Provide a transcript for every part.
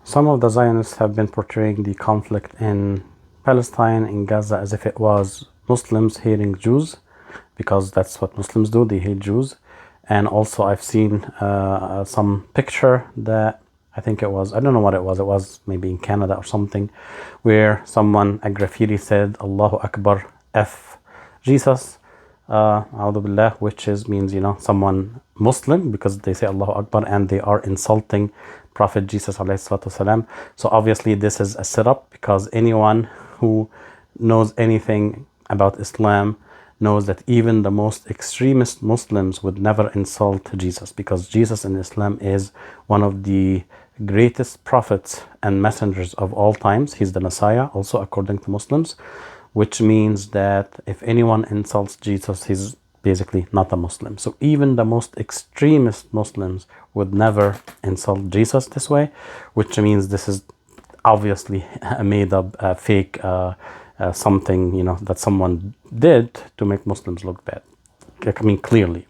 Some of the Zionists have been portraying the conflict in Palestine, in Gaza, as if it was Muslims hating Jews, because that's what Muslims do, they hate Jews. And also I've seen some picture that I think it was, I don't know what it was maybe in Canada or something, where someone, a graffiti said, Allahu Akbar, F Jesus, A'udhu Billah, which means, someone Muslim, because they say Allahu Akbar and they are insulting Prophet Jesus alayhi salatu wasalam. So obviously this is a setup, because anyone who knows anything about Islam knows that even the most extremist Muslims would never insult Jesus, because Jesus in Islam is one of the greatest prophets and messengers of all times. He's the Messiah, also according to Muslims, which means that if anyone insults Jesus, he's basically not a Muslim. So even the most extremist Muslims would never insult Jesus this way, which means this is obviously a made-up, fake something, that someone did to make Muslims look bad. I mean, clearly.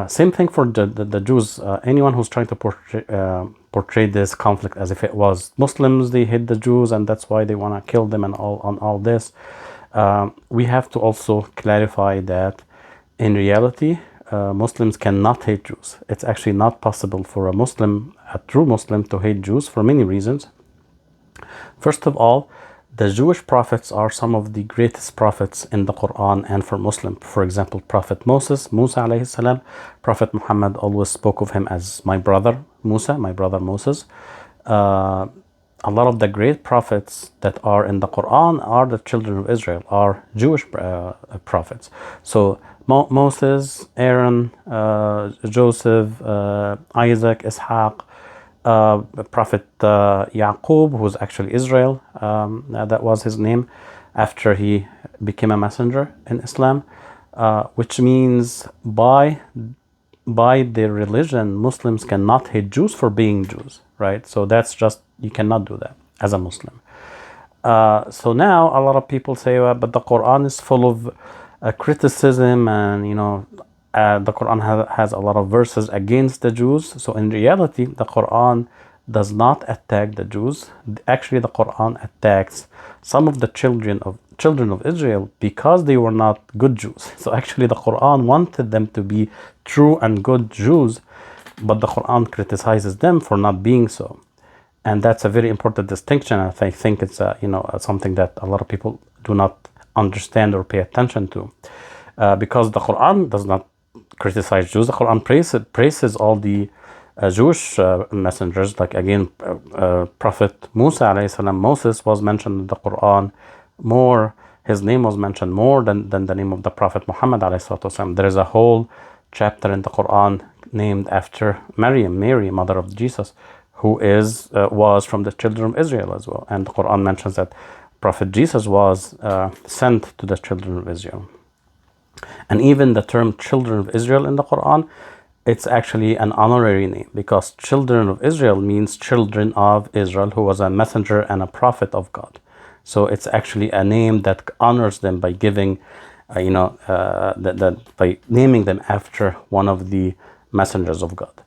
Same thing for the Jews. Anyone who's trying to portray this conflict as if it was Muslims, they hate the Jews and that's why they want to kill them and all this. We have to also clarify that in reality, Muslims cannot hate Jews. It's actually not possible for a Muslim, a true Muslim, to hate Jews for many reasons. First of all, the Jewish prophets are some of the greatest prophets in the Quran and for Muslim. For example, Prophet Musa alayhi salam, Prophet Muhammad always spoke of him as my brother Musa, my brother Moses. A lot of the great prophets that are in the Quran are the children of Israel, are Jewish prophets. So Moses, Aaron, Joseph, Isaac, Ishaq, Prophet Yaqub, who's actually Israel, that was his name after he became a messenger in Islam, which means by their religion, Muslims cannot hate Jews for being Jews, right? So that's just, you cannot do that as a Muslim. So now a lot of people say, well, but the Quran is full of criticism and, the Quran has a lot of verses against the Jews. So in reality, the Quran does not attack the Jews. Actually, the Quran attacks some of the children of Israel because they were not good Jews. So actually, the Quran wanted them to be true and good Jews, but the Quran criticizes them for not being so. And that's a very important distinction. I think it's something that a lot of people do not understand or pay attention to, because the Quran does not criticize Jews. The Quran praises all the Jewish messengers. Like again, Prophet Musa alayhi salam, Moses was mentioned in the Quran more. His name was mentioned more than the name of the Prophet Muhammad alayhi salam. There is a whole chapter in the Quran named after Mary, mother of Jesus, who was from the children of Israel as well. And the Quran mentions that Prophet Jesus was sent to the children of Israel. And even the term children of Israel in the Quran, it's actually an honorary name, because children of Israel means children of Israel, who was a messenger and a prophet of God. So it's actually a name that honors them by giving, by naming them after one of the messengers of God.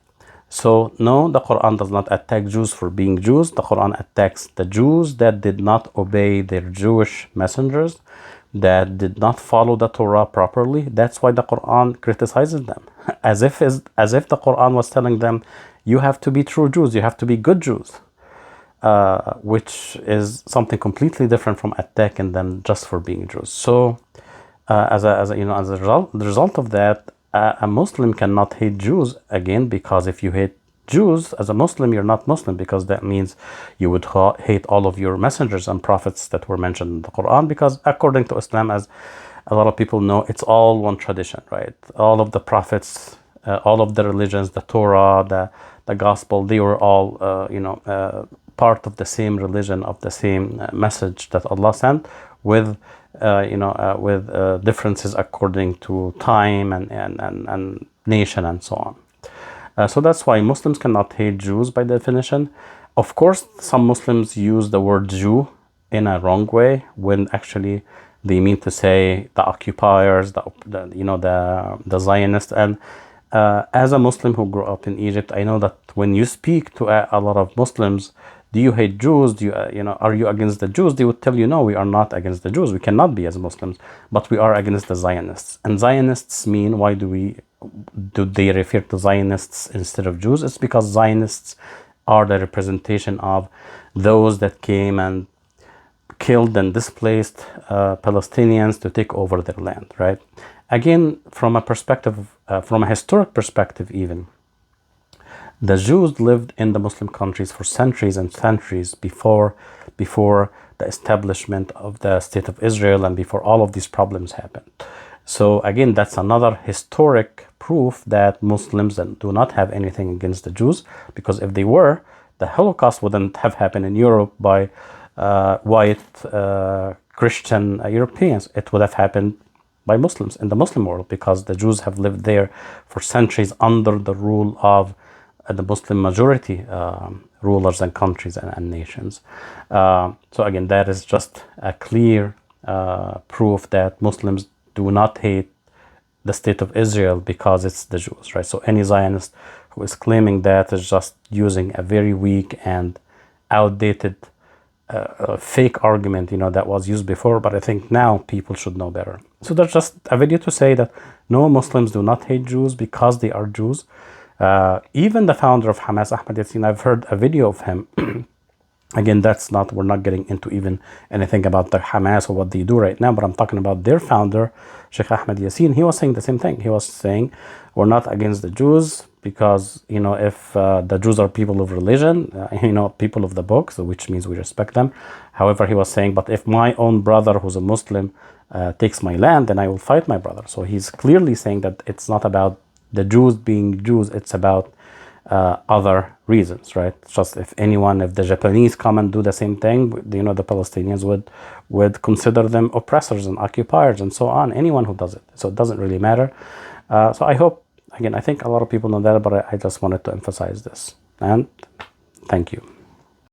So no, the Quran does not attack Jews for being Jews. The Quran attacks the Jews that did not obey their Jewish messengers, that did not follow the Torah properly. That's why the Quran criticizes them, as if the Quran was telling them, you have to be true Jews, you have to be good Jews, which is something completely different from attacking them just for being Jews. So as a result of that, a Muslim cannot hate Jews, again, because if you hate Jews as a Muslim, you're not Muslim, because that means you would hate all of your messengers and prophets that were mentioned in the Quran, because according to Islam, as a lot of people know, it's all one tradition, right? All of the prophets, all of the religions, the Torah, the gospel, they were all, part of the same religion, of the same message that Allah sent, with differences according to time and nation and so on. So that's why Muslims cannot hate Jews by definition. Of course, some Muslims use the word Jew in a wrong way, when actually they mean to say the occupiers, the Zionists. And as a Muslim who grew up in Egypt, I know that when you speak to a lot of Muslims, do you hate Jews? Do you, are you against the Jews? They would tell you, no, we are not against the Jews. We cannot be as Muslims, but we are against the Zionists. And Zionists mean, why do they refer to Zionists instead of Jews? It's because Zionists are the representation of those that came and killed and displaced Palestinians to take over their land, right? Again, from a perspective, from a historic perspective even, the Jews lived in the Muslim countries for centuries and centuries before the establishment of the State of Israel and before all of these problems happened. So again, that's another historic proof that Muslims do not have anything against the Jews, because if they were, the Holocaust wouldn't have happened in Europe by white Christian Europeans. It would have happened by Muslims in the Muslim world, because the Jews have lived there for centuries under the rule of the Muslim majority rulers and countries and nations. So again, that is just a clear proof that Muslims do not hate the State of Israel because it's the Jews, right? So any Zionist who is claiming that is just using a very weak and outdated fake argument, that was used before, but I think now people should know better. So that's just a video to say that no, Muslims do not hate Jews because they are Jews. Even the founder of Hamas, Ahmed Yassin, I've heard a video of him. Again, we're not getting into even anything about the Hamas or what they do right now, but I'm talking about their founder, Sheikh Ahmed Yassin. He was saying the same thing. He was saying, we're not against the Jews because, if the Jews are people of religion, people of the book, so which means we respect them. However, he was saying, but if my own brother who's a Muslim takes my land, then I will fight my brother. So he's clearly saying that it's not about the Jews being Jews, it's about other reasons, right? Just if the Japanese come and do the same thing, the Palestinians would consider them oppressors and occupiers and so on, anyone who does it. So it doesn't really matter. So I hope, again, I think a lot of people know that, but I just wanted to emphasize this. And thank you.